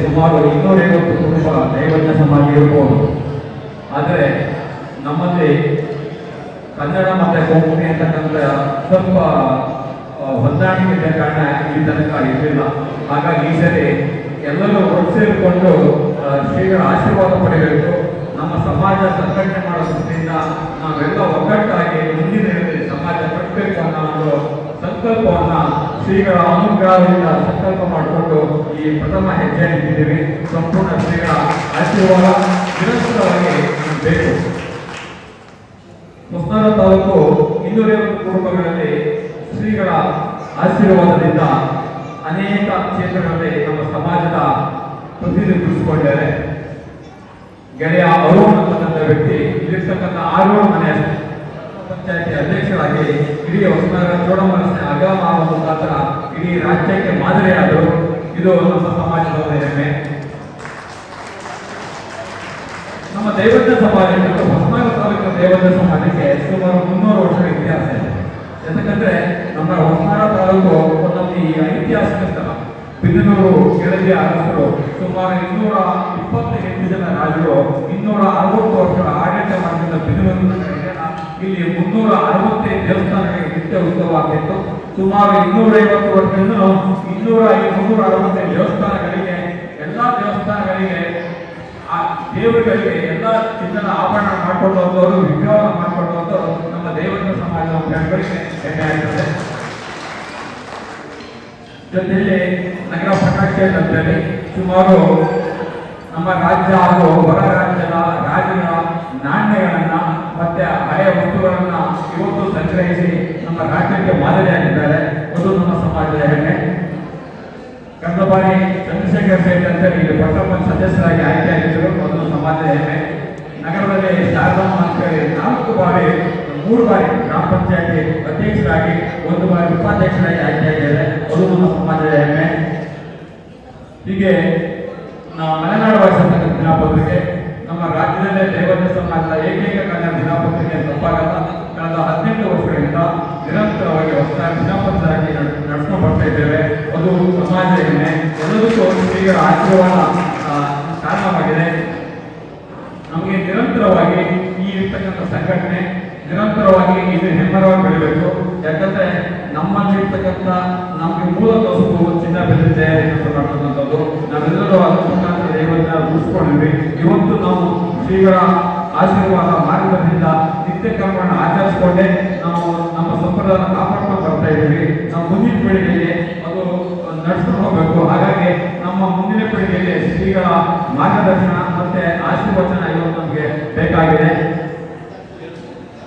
ಸುಮಾರು 250 ಕುಟುಂಬ ದೈವಜ್ಞ ಸಮಾಜ ಇರಬಹುದು. ಆದರೆ ನಮ್ಮಲ್ಲಿ ಕನ್ನಡ ಮತ್ತು ಕೊಂಕಣಿ ಅಂತಕ್ಕಂಥ ಸ್ವಲ್ಪ ಹೊಂದಾಣಿಕೆ ಇದ್ದ ಕಾರಣ ಈ ತನಕ ಇರಲಿಲ್ಲ. ಹಾಗಾಗಿ ಈ ಸರಿ ಎಲ್ಲರೂ ಒಟ್ಟು ಸೇರಿಕೊಂಡು ಶ್ರೀಗಳ ಆಶೀರ್ವಾದ ಪಡೆಯಬೇಕು. ನಮ್ಮ ಸಮಾಜ ಸಂಘಟನೆ ಮಾಡೋ ದೃಷ್ಟಿಯಿಂದ ನಾವೆಲ್ಲ ಒಗ್ಗಟ್ಟಾಗಿ ಮುಂದಿನ ಸಮಾಜ ಕಟ್ಟಬೇಕು ಅನ್ನೋ ಒಂದು ಸಂಕಲ್ಪವನ್ನು ಶ್ರೀಗಳ ಅನುಗ್ರಹದಿಂದ ಸಂಕಲ್ಪ ಮಾಡಿಕೊಂಡು ಈ ಪ್ರಥಮ ಹೆಜ್ಜೆ ಇಟ್ಟಿದ್ದೀವಿ. ಸಂಪೂರ್ಣ ಶ್ರೀಗಳ ಆಶೀರ್ವಾದ ನಿರಂತರವಾಗಿ ಬೇಕು. ಹೊಸನಗರ ತಾಲೂಕು 250 ಕುಟುಂಬಗಳಲ್ಲಿ ಶ್ರೀಗಳ ಆಶೀರ್ವಾದದಿಂದ ಅನೇಕ ಕ್ಷೇತ್ರಗಳಲ್ಲಿ ನಮ್ಮ ಸಮಾಜದ ಪ್ರತಿನಿಧಿಸಿಕೊಂಡಿದ್ದಾರೆ. ಗೆಳೆಯ ಅರುಣ್ ಅಂತಕ್ಕಂಥ ವ್ಯಕ್ತಿ ಇಲ್ಲಿರ್ತಕ್ಕಂಥ ಆರೋಣ ಮನೆ ಪಂಚಾಯತಿ ಅಧ್ಯಕ್ಷರಾಗಿ ಇಡೀ ಹೊಸನಗರ ಚೋಡಮನಸ್ಸಿನ ಅಗಮ ಮುಖಾಂತರ ಇಡೀ ರಾಜ್ಯಕ್ಕೆ ಮಾದರಿಯಾದರು. ಇದು ನಮ್ಮ ಸಮಾಜದ ಹೆಮ್ಮೆ. ನಮ್ಮ ದೈವಜ್ಞ ಸಮಾಜಕ್ಕೆ, ಹೊಸನಗರ ತಾಲೂಕಿನ ದೈವಜ್ಞ ಸಮಾಜಕ್ಕೆ ಸುಮಾರು 300 ವರ್ಷಗಳ ಇತಿಹಾಸ ಇದೆ. ಯಾಕಂದ್ರೆ ನಮ್ಮ ಹೊಸನಗರ ತಾಲೂಕು ಒಂದೊಂದು ಐತಿಹಾಸಿಕ ಸ್ಥಳ. ಬಿನ್ನೂರು ಕೆಳದಿಯ ಅರಸರು ಸುಮಾರು 228 ಜನ ರಾಜರು 260 ವರ್ಷಗಳ ಆಡಳಿತ ಮಾಡಿದ ಬಿನ್ನೂರು ಇಲ್ಲಿ 365 ದೇವಸ್ಥಾನಗಳಿಗೆ ನಿತ್ಯ ಉತ್ಸವ ಆಗಿತ್ತು. ಸುಮಾರು 250 ವರ್ಷದಿಂದ 265 ದೇವಸ್ಥಾನಗಳಿಗೆ, ಎಲ್ಲ ದೇವಸ್ಥಾನಗಳಿಗೆ ಆ ದೇವರುಗಳಿಗೆ ಎಲ್ಲ ಚಿನ್ನದ ಆಭರಣ ಮಾಡಿಕೊಂಡು ಹೋದವರು, ವಿಗ್ರಹವನ್ನು ಮಾಡಿಕೊಂಡು ಹೋದವರು ನಮ್ಮ ದೈವಜ್ಞ ಸಮಾಜದ ಬೆಳವಣಿಗೆ ಹೆಮ್ಮೆ ಆಗ್ತದೆ. ಜೊತೆಯಲ್ಲಿ ನಗರ ಪಟಾಕ್ಷೆ ಅಂತೇಳಿ ಸುಮಾರು ನಮ್ಮ ರಾಜ್ಯ ಹಾಗೂ ಹೊರ ರಾಜ್ಯದ ರಾಜ್ಯಗಳ ನಾಣ್ಯಗಳನ್ನ ಮತ್ತೆ ಹಳೆಯ ವಸ್ತುಗಳನ್ನ ಇವತ್ತು ಸಂಗ್ರಹಿಸಿ ನಮ್ಮ ರಾಜ್ಯಕ್ಕೆ ಮಾದರಿಯಾಗಿದ್ದಾರೆ. ಅದು ನಮ್ಮ ಸಮಾಜದ ಹೆಮ್ಮೆ. ಕಳೆದ ಬಾರಿ ಚಂದ್ರಶೇಖರ್ ಸೇಠ್ ಅಂತೇಳಿ ಇಲ್ಲಿ ಪಟ್ಟಣ ಸದಸ್ಯರಾಗಿ ಆಯ್ಕೆಯಾಗಿದ್ದರು. ಅದು ಸಮಾಜದ ಹೆಮ್ಮೆ. ನಗರದಲ್ಲಿ ಶಾರದಮ್ಮ ಅಂತೇಳಿ 3 ಬಾರಿ ಗ್ರಾಮ ಪಂಚಾಯತಿ ಅಧ್ಯಕ್ಷರಾಗಿ 1 ಬಾರಿ ಉಪಾಧ್ಯಕ್ಷರಾಗಿ ಆಯ್ಕೆಯಾಗಿದ್ದಾರೆ. ಅದು ನಮ್ಮ ಸಮಾಜದ ಹೆಮ್ಮೆ. ಹೀಗೆ ಮಲೆನಾಡು ಭಾಷೆ ದಿನಪತ್ರಿಕೆ ನಮ್ಮ ರಾಜ್ಯದಲ್ಲೇ ದೈವಜ್ಞ ಸಮಾಜದ ಏಕೈಕ ಕನ್ನಡ ದಿನಪತ್ರಿಕೆ ತಪ್ಪಾಗಲ್ಲ. ಕಳೆದ 18 ವರ್ಷಗಳಿಂದ ನಿರಂತರವಾಗಿ ಹೊಸದಾಗಿ ದಿನಪತ್ರರಾಗಿ ನಡೆಸ್ಕೊಂಡು ಬರ್ತಾ ಇದ್ದೇವೆ. ಅದು ಸಮಾಜದ ಹೆಮ್ಮೆ. ಎಲ್ಲದಕ್ಕೂ ಶ್ರೀಗಳ ಆಶೀರ್ವಾದ ಕಾರಣವಾಗಿದೆ. ನಮಗೆ ನಿರಂತರವಾಗಿ ಈ ಇರ್ತಕ್ಕಂಥ ಸಂಘಟನೆ ನಿರಂತರವಾಗಿ ಇದು ಹೆಮ್ಮರವಾಗಿ ಬೆಳಿಬೇಕು. ಯಾಕಂದ್ರೆ ನಮ್ಮಲ್ಲಿರ್ತಕ್ಕಂಥ ನಮಗೆ ಮೂಲ ಕಸುಬು ಚಿನ್ನ ಬೆಲೆ ತಯಾರಿ ಮಾಡ್ತಕ್ಕಂಥದ್ದು. ನಾವೆಲ್ಲರೂ ಅದರ ಮುಖಾಂತರ ದೈವಜ್ಞ ಉಳಿಸ್ಕೊಂಡಿದ್ವಿ. ಇವತ್ತು ನಾವು ಶ್ರೀಗಳ ಆಶೀರ್ವಾದ ಮಾರ್ಗದಿಂದ ನಿತ್ಯ ಕರ್ಮವನ್ನು ಆಚರಿಸಿಕೊಂಡೇ ನಾವು ನಮ್ಮ ಸಂಪ್ರದಾಯ ಕಾಪಾಡ್ಕೊಂಡು ಬರ್ತಾ ಇದ್ದೀವಿ. ನಾವು ಮುಂದಿನ ಪೀಳಿಗೆಗೆ ಅದು ನಡೆಸ್ಕೊಂಡು ಹೋಗಬೇಕು. ಹಾಗಾಗಿ ನಮ್ಮ ಮುಂದಿನ ಪೀಳಿಗೆಗೆ ಶ್ರೀಗಳ ಮಾರ್ಗದರ್ಶನ ಮತ್ತೆ ಆಶೀರ್ವಚನ ಇವತ್ತು ನಮಗೆ ಬೇಕಾಗಿದೆ.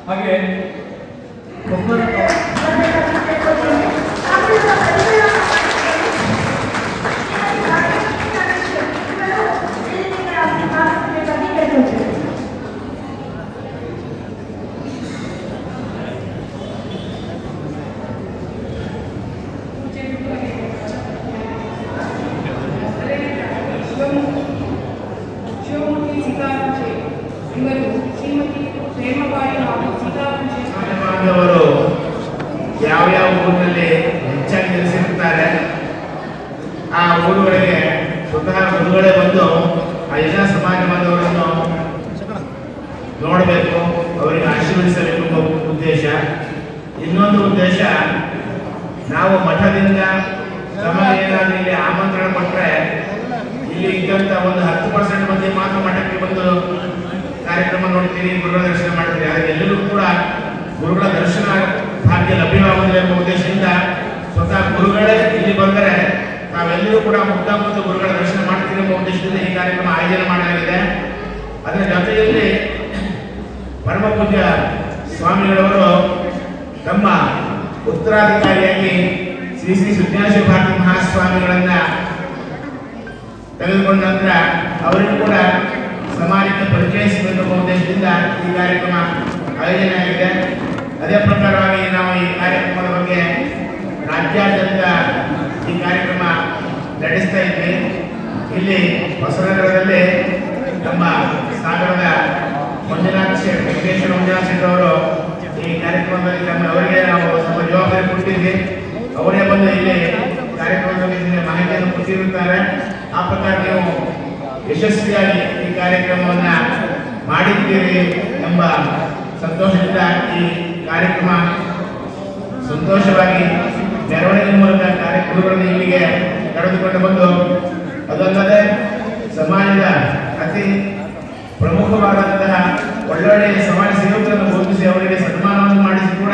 ಹಾಗೆ ಅವರು ಯಾವ್ಯಾವ ಊರಿನಲ್ಲಿ ಹೆಚ್ಚಾಗಿ ನೆಲೆಸಿರುತ್ತಾರೆ ಆ ಊರುಗಳಿಗೆ ಸ್ವತಃ ಗುರುಗಳೇ ಬಂದು ಆ ಎಲ್ಲ ಸಮಾಜ ಬಾಂಧವರನ್ನು ನೋಡಬೇಕು, ಅವರಿಗೆ ಆಶೀರ್ವದಿಸಬೇಕು ಉದ್ದೇಶ. ಇನ್ನೊಂದು ಉದ್ದೇಶ, ನಾವು ಮಠದಿಂದ ನಮಗೆ ಏನಾದರೂ ಇಲ್ಲಿ ಆಮಂತ್ರಣ ಕೊಟ್ಟರೆ ಇಲ್ಲಿ ಇದ್ದಂಥ ಒಂದು 10% ಮಂದಿ ಮಾತ್ರ ಮಠಕ್ಕೆ ಬಂದು ಕಾರ್ಯಕ್ರಮ ನೋಡ್ತೀರಿ, ಗುರುಗಳ ದರ್ಶನ ಮಾಡ್ತೀರಿ. ಆದರೆ ಎಲ್ಲರೂ ಕೂಡ ಗುರುಗಳ ದರ್ಶನ ಭಾಗ್ಯ ಲಭ್ಯವಾಗುವುದಿಲ್ಲ ಎಂಬ ಉದ್ದೇಶದಿಂದ ಸ್ವತಃ ಗುರುಗಳೇ ಇಲ್ಲಿ ಬಂದರೆ ನಾವೆಲ್ಲರೂ ಕೂಡ ಮುಕ್ತ ಗುರುಗಳ ದರ್ಶನ ಮಾಡ್ತೀರಿ ಎಂಬ ಉದ್ದೇಶದಿಂದ ಈ ಕಾರ್ಯಕ್ರಮ ಆಯೋಜನೆ ಮಾಡಲಾಗಿದೆ. ಅದರ ಜೊತೆಯಲ್ಲಿ ಪರಮ ಪೂಜ್ಯ ಸ್ವಾಮಿಗಳವರು ತಮ್ಮ ಉತ್ತರಾಧಿಕಾರಿಯಾಗಿ ಶ್ರೀ ಶ್ರೀ ಸುಜ್ಞಾನಶೀಲ ಭಾರತಿ ಮಹಾಸ್ವಾಮಿಗಳನ್ನ ತೆಗೆದುಕೊಂಡ ನಂತರ ಅವರಿಗೂ ಕೂಡ ಸಮಾಜಕ್ಕೆ ಪರಿಚಯಿಸಬೇಕು ಎಂಬ ಉದ್ದೇಶದಿಂದ ಈ ಕಾರ್ಯಕ್ರಮ ಆಯೋಜನೆ ಆಗಿದೆ. ಅದೇ ಪ್ರಕಾರವಾಗಿ ನಾವು ಈ ಕಾರ್ಯಕ್ರಮದ ಬಗ್ಗೆ ರಾಜ್ಯಾದ್ಯಂತ ಈ ಕಾರ್ಯಕ್ರಮ ನಡೆಸ್ತಾ ಇದ್ವಿ. ಇಲ್ಲಿ ಹೊಸನಗರದಲ್ಲಿ ನಮ್ಮ ಸಾಗರದ ಮಂಜುನಾಥ್ ಶೆಟ್ಟಿ, ವೆಂಕಟೇಶ್ವರ ಮಂಜುನಾಥ್ ಶೆಟ್ಟಿ ಅವರು ಈ ಕಾರ್ಯಕ್ರಮದಲ್ಲಿ ಅವರಿಗೆ ನಾವು ಸ್ವಲ್ಪ ಜವಾಬ್ದಾರಿ ಕೊಟ್ಟಿದ್ವಿ. ಅವರೇ ಬಂದು ಇಲ್ಲಿ ಕಾರ್ಯಕ್ರಮದಲ್ಲಿ ಮಾಹಿತಿಯನ್ನು ಕೊಟ್ಟಿರುತ್ತಾರೆ. ಆ ಪ್ರಕಾರ ನೀವು ಯಶಸ್ವಿಯಾಗಿ ಈ ಕಾರ್ಯಕ್ರಮವನ್ನು ಮಾಡಿದ್ದೀರಿ ಎಂಬ ಸಂತೋಷದಿಂದ ಈ ಕಾರ್ಯಕ್ರಮ ಸಂತೋಷವಾಗಿ ಮೆರವಣಿಗೆ ಮೂಲಕ ಕಾರ್ಯಕ್ರಮಗಳನ್ನು ಇಲ್ಲಿಗೆ ಕರೆದುಕೊಂಡು ಬಂದು ಅದಲ್ಲದೆ ಸಮಾಜದ ಅತಿ ಪ್ರಮುಖವಾದಂತಹ ಒಳ್ಳೊಳ್ಳೆಯ ಸಮಾಜ ಸೇವಕರನ್ನು ಬೋಧಿಸಿ ಅವರಿಗೆ ಸನ್ಮಾನವನ್ನು ಮಾಡಿಸಿ ಕೂಡ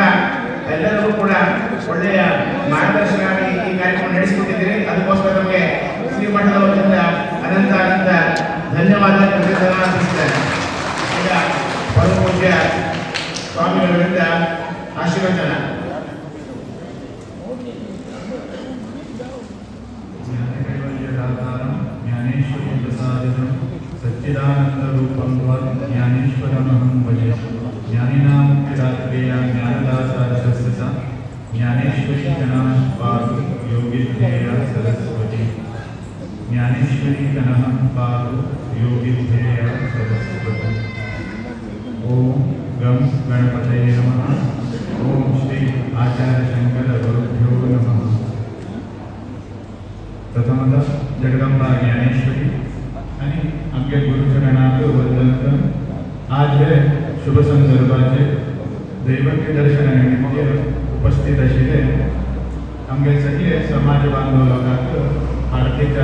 ಎಲ್ಲರಿಗೂ ಕೂಡ ಒಳ್ಳೆಯ ಮಾರ್ಗದರ್ಶನವಾಗಿ ಈ ಕಾರ್ಯಕ್ರಮ ನಡೆಸಿಕೊಟ್ಟಿದ್ದೀರಿ. ಅದಕ್ಕೋಸ್ಕರ ನಮಗೆ ಶ್ರೀಮಠದ ವತಿಯಿಂದ ಅನಂತ ಧನ್ಯವಾದ ತಿಳಿಸಿದ್ದಾರೆ. ಈಗ ಪರಮ ಪೂಜ್ಯ ಸ್ವಾಮಿಗಳಿಂದ ಆಶೀರ್ವಚನ. ज्ञानेश्वरी प्रसादितं सच्चिदानन्दरूपं ज्ञानेश्वरमहं भजे ज्ञानिनां मुक्तिदात्रेया ज्ञानदासारस्य सा ज्ञानेश्वरी गणः पातु योगिध्येया सरस्वती ज्ञानेश्वरी गणः पातु योगिध्येया सरस्वती। ओम गं गणपतये नमः। ओम श्री आचार्य शंकर गुरुभ्यो नमः। प्रथमतः जगदंबा ज्ञानेश्वरी आणि आमच्या गुरुचरणाचं वंदन करून आज हे शुभ संदर्भाचे दैवज्ञ दर्शनानिमित्त उपस्थित आशिल्ले आमगे सगळे समाज बांधव लोकांक हार्दिक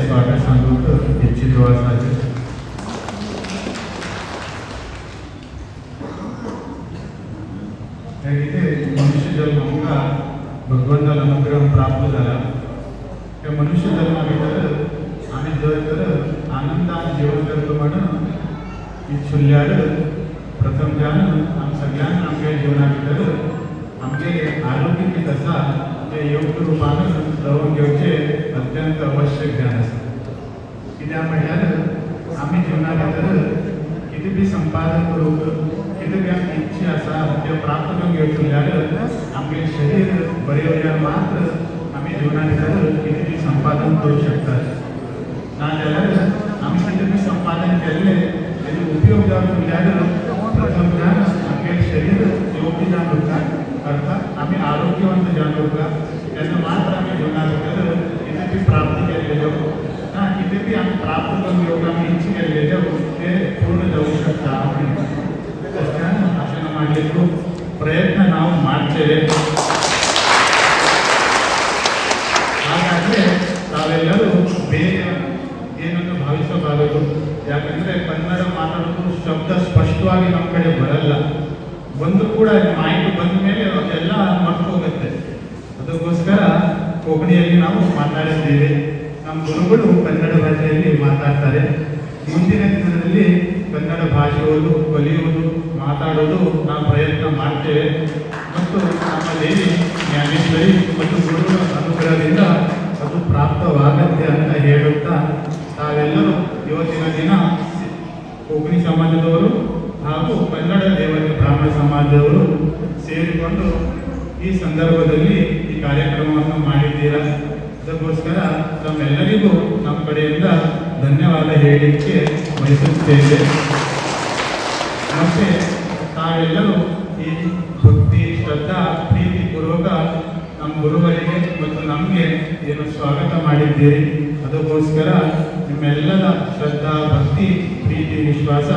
स्वागत सांगूक इच्छितो आसा. इथे मनुष्य जन्म आमकां भगवंताचो अनुग्रह प्राप्त जाला. त्या मनुष्य जन्मा भितर आमी जर तर आनंदान जीवन करतो म्हणून इच्छुल्ल्यार प्रथमच्यान आम सगळ्यांक आमच्या जिवना भितर आमचे आरोग्य कितें आसा ते योग्य रुपान दवरून घेवचे अत्यंत आवश्यक ज्ञान आसा. कित्याक म्हळ्यार आमी जिवना भितर कितें बी संपादन करूंक कितें बी आमची इच्छा आसा त्यो प्राप्त करून घेवचे जाल्यार आमगे शरीर बरें उरल्यार मात्र आमी जिवना भितर कितें बी संपादन करूं शकतात. नाजाल्यार आमी कितें बी संपादन केल्लें तेजो उपयोग जावंक जाल्यार प्रथमच्यान आमगे शरीर योग्य जावन उरता अर्थात आमी आरोग्यवंत जावन उरता. तेन्ना मात्र आमी जिवना भितर कितें बी प्राप्त केल्लेल्यो ना कितें बी आमी प्राप्त करून घेवंक आमी इच्छा केल्लेल्यो ते पूर्ण जावंक शकता. तशें अशें ಮಾಡಿದ್ರು ಪ್ರಯತ್ನ ನಾವು ಮಾಡ್ತೇವೆ. ಹಾಗಾದರೆ ತಾವೆಲ್ಲರೂ ಬೇಗ ಏನನ್ನು ಭಾವಿಸಬಾರದು. ಯಾಕಂದರೆ ಕನ್ನಡ ಮಾತಾಡೋದು ಶಬ್ದ ಸ್ಪಷ್ಟವಾಗಿ ನಮ್ಮ ಕಡೆ ಬರಲ್ಲ. ಒಂದು ಕೂಡ ಮಾಹಿತಿ ಬಂದ ಮೇಲೆ ಅದೆಲ್ಲ ಮರ್ತು ಹೋಗುತ್ತೆ. ಅದಕ್ಕೋಸ್ಕರ ಕೊಬ್ಬಣಿಯಲ್ಲಿ ನಾವು ಮಾತಾಡಿದ್ದೇವೆ. ನಮ್ಮ ಗುರುಗಳು ಕನ್ನಡ ಭಾಷೆಯಲ್ಲಿ ಮಾತಾಡ್ತಾರೆ. ಮುಂದಿನ ದಿನದಲ್ಲಿ ಕನ್ನಡ ಭಾಷೆಯೋದು ಕಲಿಯುವುದು ಮಾತಾಡೋದು ನಾವು ಪ್ರಯತ್ನ ಮಾಡ್ತೇವೆ. ಮತ್ತು ನಮ್ಮ ದೇವಿ ಜ್ಞಾನೇಶ್ವರಿ ಮತ್ತು ಗುರುಗಳ ಅನುಗ್ರಹದಿಂದ ಅದು ಪ್ರಾಪ್ತವಾಗತ್ತೆ ಅಂತ ಹೇಳುತ್ತಾ ತಾವೆಲ್ಲರೂ ಇವತ್ತಿನ ದಿನ ಕೊಬ್ಬಣಿ ಸಮಾಜದವರು ಹಾಗೂ ಕನ್ನಡ ದೇವತೆ ಬ್ರಾಹ್ಮಣ ಸಮಾಜದವರು ಸೇರಿಕೊಂಡು ಈ ಸಂದರ್ಭದಲ್ಲಿ ಈ ಕಾರ್ಯಕ್ರಮವನ್ನು ಮಾಡಿದ್ದೀರಾ. ಅದಕ್ಕೋಸ್ಕರ ತಮ್ಮೆಲ್ಲರಿಗೂ ನಮ್ಮ ಕಡೆಯಿಂದ ಧನ್ಯವಾದ ಹೇಳಲಿಕ್ಕೆ ಬಯಸುತ್ತೇವೆ. ಮತ್ತು ತಾವೆಲ್ಲರೂ ಈ ಭಕ್ತಿ ಶ್ರದ್ಧಾ ಪ್ರೀತಿಪೂರ್ವಕ ನಮ್ಮ ಗುರುಗಳಿಗೆ ಮತ್ತು ನಮಗೆ ಏನು ಸ್ವಾಗತ ಮಾಡಿದ್ದೀರಿ. ಅದಕ್ಕೋಸ್ಕರ ನಿಮ್ಮೆಲ್ಲರ ಶ್ರದ್ಧಾ ಭಕ್ತಿ ಪ್ರೀತಿ ವಿಶ್ವಾಸ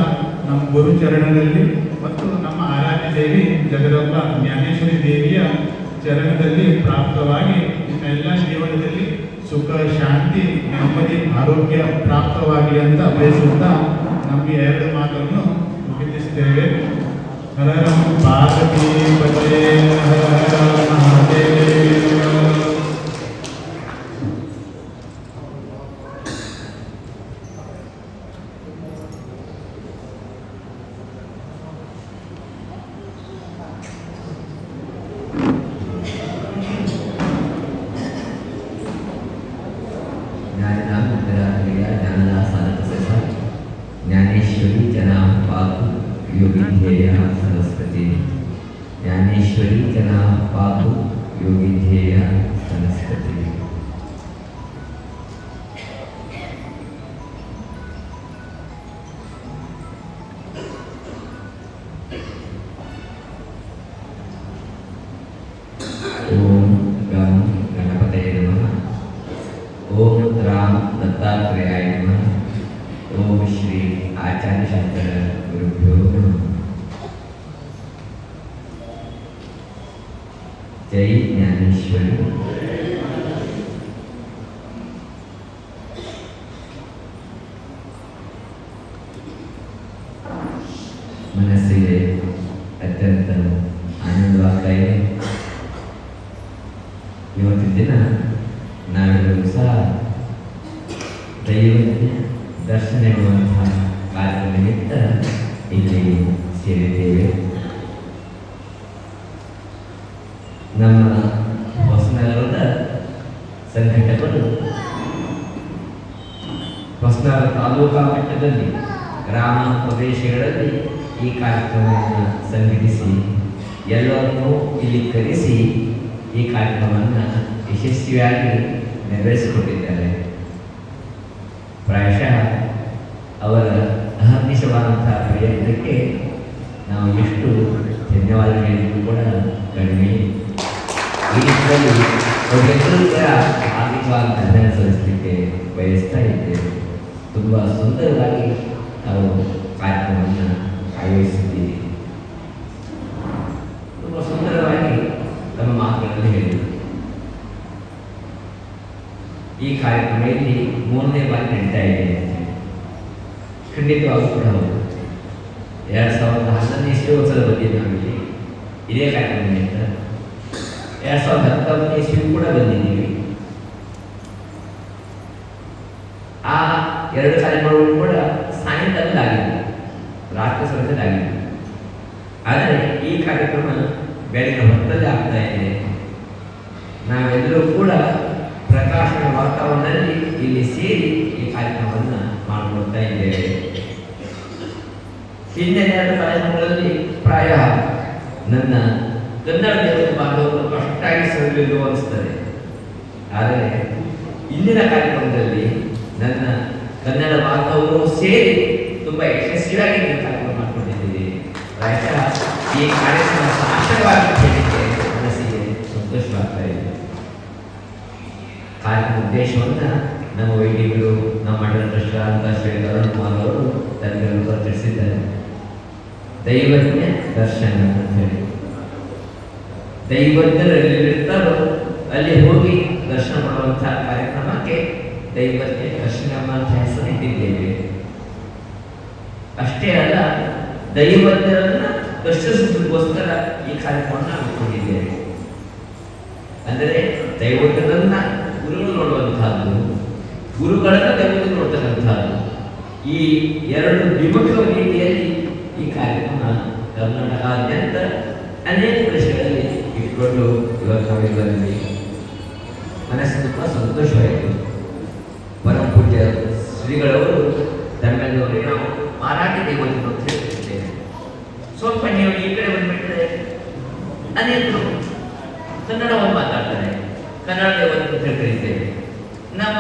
ನಮ್ಮ ಗುರುಚರಣದಲ್ಲಿ ಮತ್ತು ನಮ್ಮ ಆರಾಧ್ಯ ದೇವಿ ಜಗದಂಬ ಜ್ಞಾನೇಶ್ವರಿ ದೇವಿಯ ಚರಣದಲ್ಲಿ ಪ್ರಾಪ್ತವಾಗಿ ನಿಮ್ಮೆಲ್ಲ ಜೀವನದಲ್ಲಿ ಸುಖ ಶಾಂತಿ ನೆಮ್ಮದಿ ಆರೋಗ್ಯ ಪ್ರಾಪ್ತವಾಗಲಿ ಅಂತ ಬಯಸುತ್ತಾ ನಮಗೆ ಎರಡು ಮಾತನ್ನು ಮುಗಿಸ್ತೇವೆ. ಹರ ಪಾರ್ವತಿ ಪತಯೇ ಹರ ಹರ ಮಹಾದೇವ. ज्ञानेश्वरी जना पातु योगिध्येया सरस्वती ज्ञानेश्वरी जना पातु योगिध्येया सरस्वती। ओम गं गणपतये नमः। ओम राम दत्तात्रेय ಶ್ರೀ ಆಚಾರ್ಯ ಶಂಕರ ಗುರುಭ್ಯೋ ನಮಃ. ಜೈ ಜ್ಞಾನೇಶ್ವರಿ. ಮನಸ್ಸಿಗೆ ಅತ್ಯಂತ ಆನಂದವಾಗ್ತಾ ಇದೆ. ಇವತ್ತಿನ ದಿನ ನಾವೆಲ್ಲರೂ ಸಹ ದೈವಜ್ಞ ದರ್ಶನ ಎನ್ನುವಂತಹ ಕಾರ್ಯ ನಿಮಿತ್ತ ಇಲ್ಲಿ ಸೇರಿದ್ದೇವೆ. ನಮ್ಮ ಹೊಸನಗರದ ಸಂಘಟಕರು ಹೊಸನಗರ ತಾಲೂಕಾ ಮಟ್ಟದಲ್ಲಿ ಗ್ರಾಮ ಪ್ರದೇಶಗಳಲ್ಲಿ ಈ ಕಾರ್ಯಕ್ರಮವನ್ನು ಸಂಘಟಿಸಿ ಎಲ್ಲರನ್ನೂ ಇಲ್ಲಿ ಕರೆಸಿ ಈ ಕಾರ್ಯಕ್ರಮವನ್ನು ಯಶಸ್ವಿಯಾಗಿ ನೆರವೇರಿಸಿಕೊಂಡಿದ್ದಾರೆ. ಪ್ರಾಯಶಃ ಅವರ ಅಹರ್ನಿಶವಾದಂತಹ ಪ್ರಯತ್ನಕ್ಕೆ ನಾವು ಎಷ್ಟು ಧನ್ಯವಾದ ಹೇಳಿದ್ರು ಕೂಡ ಕಡಿಮೆ. ಈ ನಿಟ್ಟಿನಲ್ಲಿ ಅವರೆಲ್ಲರೂ ಕೂಡ ಆರ್ಥಿಕವಾಗಿ ಧನ್ಯವಾದ ಸಲ್ಲಿಸಲಿಕ್ಕೆ ಬಯಸ್ತಾ ಇದ್ದೇವೆ. ತುಂಬ ಸುಂದರವಾಗಿ ನಾವು ಕಾರ್ಯಕ್ರಮವನ್ನು ಆಯೋಜಿಸಿದ್ದೀವಿ. ತುಂಬ ಸುಂದರವಾಗಿ ನಮ್ಮ ಮಾತುಗಳಲ್ಲಿ ಹೇಳಿದರು. ಈ ಕಾರ್ಯಕ್ರಮ ಇಲ್ಲಿ 3ನೇ ಬಾರಿ ನಡೀತಾ ಇದೆ ಅಂತ ಖಂಡಿತವಾಗೂ ಕೂಡ ಹೌದು. 2011ನೇ ಇಸ್ವಿಯೋತ್ಸವದ ಬಗ್ಗೆ ನಾವಿಲ್ಲಿ ಇದೇ ಕಾರ್ಯಕ್ರಮ ನಡೀತಾ 2019ನೇ ಇಸ್ವಿ ಕೂಡ ಬಂದಿದ್ದೀವಿ. ಆ 2 ಕಾರ್ಯಕ್ರಮಗಳು ಕೂಡ ಸಾಯಂಕಾಲದಾಗಿದೆ, ರಾತ್ರಿ ಸಮಯದಲ್ಲಾಗಿದೆ. ಆದರೆ ಈ ಕಾರ್ಯಕ್ರಮ ಬೆಳಗಿನ ಹೊತ್ತಲ್ಲಿ ಆಗ್ತಾ ಇದೆ. ನಾವೆಲ್ಲರೂ ಕೂಡ ಪ್ರಕಾಶನ ವಾತಾವರಣದಲ್ಲಿ ಇಲ್ಲಿ ಸೇರಿ ಈ ಕಾರ್ಯಕ್ರಮವನ್ನು ಮಾಡಿಕೊಳ್ತಾ ಇದ್ದೇವೆ. ಹಿಂದಿನ 2 ಕಾರ್ಯಕ್ರಮಗಳಲ್ಲಿ ಪ್ರಾಯ ನನ್ನ ಕನ್ನಡ ದೇವರ ಬಾಂಧವರು ಅಷ್ಟಾಗಿ ಸರಿಯಿಲ್ಲ ಅನಿಸ್ತದೆ. ಆದರೆ ಇಂದಿನ ಕಾರ್ಯಕ್ರಮದಲ್ಲಿ ನನ್ನ ಕನ್ನಡ ಬಾಂಧವರು ಸೇರಿ ತುಂಬ ಯಶಸ್ವಿಯಾಗಿ ನೀವು ಕಾರ್ಯಕ್ರಮ ಮಾಡಿಕೊಂಡಿದ್ದೀರಿ. ಪ್ರಾಯಶಃ ಈ ಕಾರ್ಯಕ್ರಮ ಸಾರ್ಥಕವಾಗಿ ಕೇಳಲಿಕ್ಕೆ ಮನಸ್ಸಿಗೆ ಸಂತೋಷವಾಗ್ತಾ ಇದೆ. ಕಾರ್ಯಕ್ರಮ ಉದ್ದೇಶವನ್ನು ನಮ್ಮ ವೈದಿಕರು, ನಮ್ಮ ಮಠದ ಟ್ರಸ್ಟಿಗಳಾದಂಥ ಶ್ರೀ ಅರುಣ್ ಕುಮಾರ್ ಅವರು ತನಗೆಲ್ಲರೂ ತಿಳಿಸಿದ್ದಾರೆ. ದೈವಜ್ಞ ದರ್ಶನ ಅಂತ ಹೇಳಿ, ದೈವಜ್ಞರು ಎಲ್ಲಿರ್ತಾರೋ ಅಲ್ಲಿ ಹೋಗಿ ದರ್ಶನ ಮಾಡುವಂತಹ ಕಾರ್ಯಕ್ರಮಕ್ಕೆ ದೈವಜ್ಞ ದರ್ಶನ ಅಂತ ಹೆಸರು ಇಟ್ಟಿದ್ದೇವೆ. ಅಷ್ಟೇ ಅಲ್ಲ, ದೈವಜ್ಞರನ್ನ ದರ್ಶಿಸೋದಕ್ಕೋಸ್ಕರ ಈ ಕಾರ್ಯಕ್ರಮವನ್ನು ಹಮ್ಮಿಕೊಂಡಿದ್ದೇವೆ. ಅಂದರೆ ದೈವಜ್ಞರನ್ನ ಗುರುಗಳು ನೋಡುವಂತಹದ್ದು, ಗುರುಗಳನ್ನು ದೈವಜ್ಞರು ನೋಡ್ತಕ್ಕಂಥದ್ದು, ಈ 2 ವಿಮುಖ ರೀತಿಯಲ್ಲಿ ಈ ಕಾರ್ಯಕ್ರಮ ಕರ್ನಾಟಕಾದ್ಯಂತ ಅನೇಕ ಪ್ರದೇಶಗಳಲ್ಲಿ ಇಟ್ಕೊಂಡು ಇವತ್ತು ನಾವಿಲ್ಲಿ ಮನಸ್ಸಿನ ತುಂಬ ಸಂತೋಷವಾಯಿತು. ಪರಮ ಪೂಜ್ಯ ಶ್ರೀಗಳವರು ತಮ್ಮೆಲ್ಲವರಿಗೆ ನಾವು ಮಾರಾಠಿ ದೇವರನ್ನು ತಿಳಿಸಿದ್ದೇವೆ. ಸ್ವಲ್ಪ ನೀವು ಈ ಕಡೆ ಬಂದ್ಬಿಟ್ರೆ ಅನೇಕರು ಕನ್ನಡವನ್ನು ಮಾತಾಡ್ತಾರೆ, ಕನ್ನಡ ದೇವರನ್ನು ತಿಳ್ಕರಿದ್ದೇವೆ. ನಮ್ಮ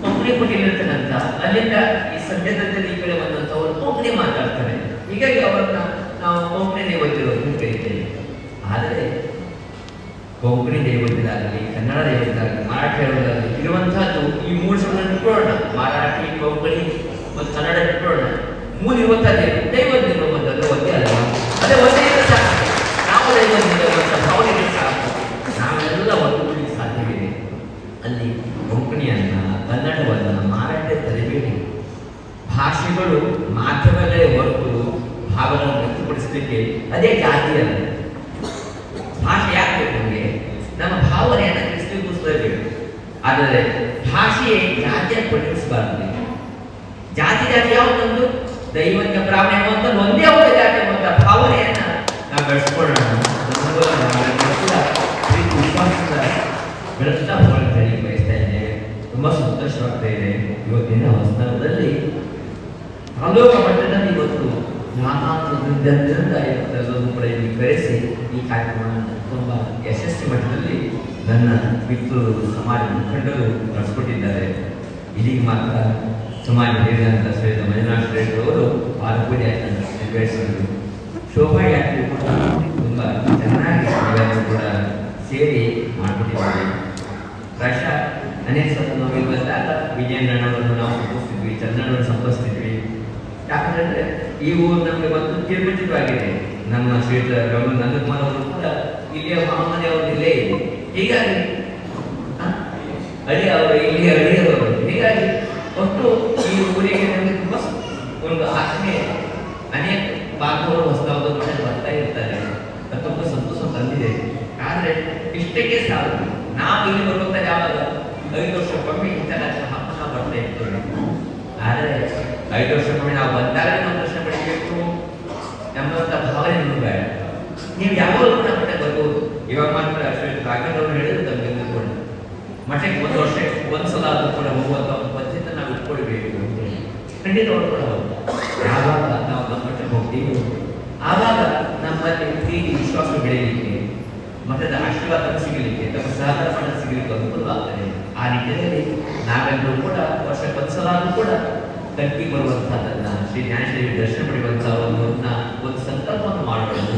ಕೊಂಕಣಿ ಕೊಟ್ಟಿರ್ತಕ್ಕಂಥ ಅಲ್ಲಿಂದ ಈ ಸದ್ಯದಲ್ಲಿ ಈ ಕಡೆ ಬಂದಂಥವರು ಕೊಂಕಣಿ ಮಾತಾಡ್ತಾರೆ. ಹೀಗಾಗಿ ಅವರನ್ನ ನಾವು ಕೊಂಕಣಿ ದೇವತೆಗಳು ತಿಳ್ಕರಿದ್ದೇವೆ. ಆದರೆ ಕೊಂಕಣಿ ದೇವತೆಯಾಗಲಿ, ಕನ್ನಡ ದೇವತೆಯಾಗಲಿ, ಮರಾಠಿ ದೇವತೆಯಾಗಲಿ ಇರುವಂತಹದ್ದು ಈ 3 ಶಬ್ದಗಳನ್ನು ಇಟ್ಕೊಳ್ಳೋಣ. ಮರಾಠಿ, ಕೊಂಕಣಿ ಮತ್ತು ಕನ್ನಡ ಇಟ್ಕೊಳ್ಳೋಣ. 3 ಇರುವಂತಹದ್ದು ದೈವಜ್ಞರು ಒಂದೇ ಅಲ್ಲ. ಅದೇ ಒಂದೇ ಸಾಕು. ನಾವು ದೈವಜ್ಞ ಸಾಕು. ನಾವೆಲ್ಲ ಒಟ್ಟುಗೂಡಲಿಕ್ಕೆ ಸಾಧ್ಯವಿದೆ. ಅಲ್ಲಿ ಕೊಂಕಣಿಯನ್ನ, ಕನ್ನಡವನ್ನ, ಮರಾಠಿ ತರಬೇಡಿ. ಭಾಷೆಗಳು ಮಾಧ್ಯಮಗಳೇ ಹೊರತು ಭಾವಗಳನ್ನು ವ್ಯಕ್ತಪಡಿಸಲಿಕ್ಕೆ ಅದೇ ಜಾತಿಯಲ್ಲ. ಭಾಷೆ ಯಾಕೆ ಬೇಕು ನಮಗೆ? ನಮ್ಮ ಭಾವನೆಯನ್ನು ತಿಳಿಸಬೇಕು. ಆದರೆ ಭಾಷೆಯೇ ಜಾತಿಯನ್ನು ಪರಿಗಣಿಸಬಾರದು. ಜಾತಿ ಯಾವತ್ತೊಂದು ದೈವಜ್ಞ ಬ್ರಾಹ್ಮಣ ಅಂತ ಒಂದೇ ಒಂದು ಜಾತಿ ಎಂಬಂತ ಭಾವನೆಯನ್ನ ನಾವು ಬೆಳೆಸ್ಕೊಳ್ಳೋಣ. ಪ್ರೀತಿ ವಿಶ್ವಾಸದ ಬೆಳೆಸ್ತಾ ಹೋಗಲು ಬಯಸ್ತಾ ಇದ್ದೇವೆ. ತುಂಬಾ ಸಂತೋಷವಾಗ್ತಾ ಇದೆ. ಇವತ್ತಿನ ಹೊಸನಗರದಲ್ಲಿ ತಾಲೂಕು ಮಟ್ಟದಲ್ಲಿ ಇವತ್ತು ಎಲ್ಲರೂ ಕೂಡ ಇಲ್ಲಿ ಕರೆಸಿ ಈ ಕಾರ್ಯಕ್ರಮವನ್ನು ತುಂಬ ಯಶಸ್ವಿ ಮಟ್ಟದಲ್ಲಿ ನನ್ನ ಮಿತ್ರರು, ಸಮಾಜ ಮುಖಂಡರು ನಡೆಸಿಕೊಟ್ಟಿದ್ದಾರೆ. ಇಲ್ಲಿಗೆ ಮಾತ್ರ ಸಮಾಜ ಹಿರಿದಂಥ ಶ್ರೇಷ್ಠ ಮಂಜುನಾಥ ಶ್ರೇಷ್ಠವರು ಪಾದಪೂಜೆ ನೆರವೇರಿಸಿದರು. ಶೋಭಾಯಾತ್ರೆ ಕೂಡ ತುಂಬ ಚೆನ್ನಾಗಿ ನಾವೆಲ್ಲರೂ ಕೂಡ ಸೇರಿ ಮಾಡಿಕೊಟ್ಟಿದ್ದಾರೆ. ಪ್ರಾಯಶಃ ಅನೇಕ ಸಲ ನಾವು ಇಲ್ಲಿ ಬಂದಾಗ ವಿಜಯನಗರವನ್ನು ನಾವು ಸಂಪರ್ಕಿಸಿದ್ವಿ, ಚಂದ್ರನನ್ನು ಸಂಪರ್ಕಿಸಿದ್ವಿ. ಯಾಕಂದ್ರೆ ಇವು ನಮಗೆ ಒಂದು ತೀರ್ಮಾನಿತವಾಗಿದೆ. ನಮ್ಮ ಶ್ರೀಯುತ ಡಾಕ್ಟರ್ ನಂದಕುಮಾರ್ ಅವರು ಕೂಡ ಇಲ್ಲಿಯ ಮಹಾಮನೆಯವರು ಇಲ್ಲೇ ಇದೆ. ಹೀಗಾಗಿ ಅವರು ಇಲ್ಲಿಯ ಅಳಿಯವರು. ಹೀಗಾಗಿ ಒಟ್ಟು ಈ ಊರಿಗೆ ನಮಗೆ ತುಂಬಾ ಒಂದು ಆತ್ಮೀಯ ಅನೇಕ ಬಾಂಧವರು ಹೊಸದಾದ ಮನೆಗೆ ಬರ್ತಾ ಇರ್ತಾರೆ. ಅದು ತುಂಬಾ ಸಂತೋಷ ತಂದಿದೆ. ಆದ್ರೆ ಇಷ್ಟಕ್ಕೆ ಸಾಕು. ನಾವು ಇಲ್ಲಿ ಬರುವಂತ ಯಾವಾಗ 5 ವರ್ಷಕ್ಕೊಮ್ಮೆ ಇಂತಹ ಹಬ್ಬ ಬರ್ತಾ ಇರ್ತೇವೆ. ಆದರೆ 5 ವರ್ಷಕ್ಕೊಮ್ಮೆ ನಾವು ಬಂದಾಗ ನಾವು ದರ್ಶನ ಪಡಿಬೇಕು ಎಂಬಂತ ಭಾವನೆ ನಿಮ್ಗೆ ಬೇಡ. ನೀವು ಯಾವಾಗ ಮಠ ಬರ್ಬೋದು. ಇವಾಗ ಮಾತ್ರ ರಾಘವೇಂದ್ರ ಹೇಳಿದ್ರು ತಮಗೆ ಕೂಡ ಮಠಕ್ಕೆ 1 ವರ್ಷ ಒಂದ್ಸಲ ಆದ್ರೂ ಕೂಡ ಹೋಗುವಂತ ಒಂದು ಪದ್ಧತಿ ನಾವು ಇಟ್ಕೊಳ್ಬೇಕು ಅಂತ ಹೇಳಿ ಖಂಡಿತ ಕೂಡ ಯಾವಾಗ ನಾವು ನಮ್ಮ ಮಠಕ್ಕೆ ಹೋಗ್ತೀವಿ ಆವಾಗ ನಮ್ಮಲ್ಲಿ ಪ್ರೀತಿ ವಿಶ್ವಾಸ ಬೆಳೆಯಲಿಕ್ಕೆ ಮಠದ ಆಶೀರ್ವಾದ ಸಿಗಲಿಕ್ಕೆ ತಮ್ಮ ಸಹಕಾರ ಮಠ ಸಿಗಲಿಕ್ಕೆ ಅನುಕೂಲವಾಗ್ತದೆ. ಆ ನಿಟ್ಟಿನಲ್ಲಿ ನಾವೆಲ್ಲರೂ ಕೂಡ ವರ್ಷಕ್ಕೆ ಒಂದ್ಸಲ ಆದ್ರೂ ಕೂಡ ಕಟ್ಟಿ ಬರುವಂತಹದನ್ನ ಶ್ರೀ ಜ್ಞಾನೇಶ್ವರಿ ದರ್ಶನ ಪಡೆಯುವಂತಹ ಒಂದು ಸಂಕಲ್ಪವನ್ನು ಮಾಡಬಹುದು.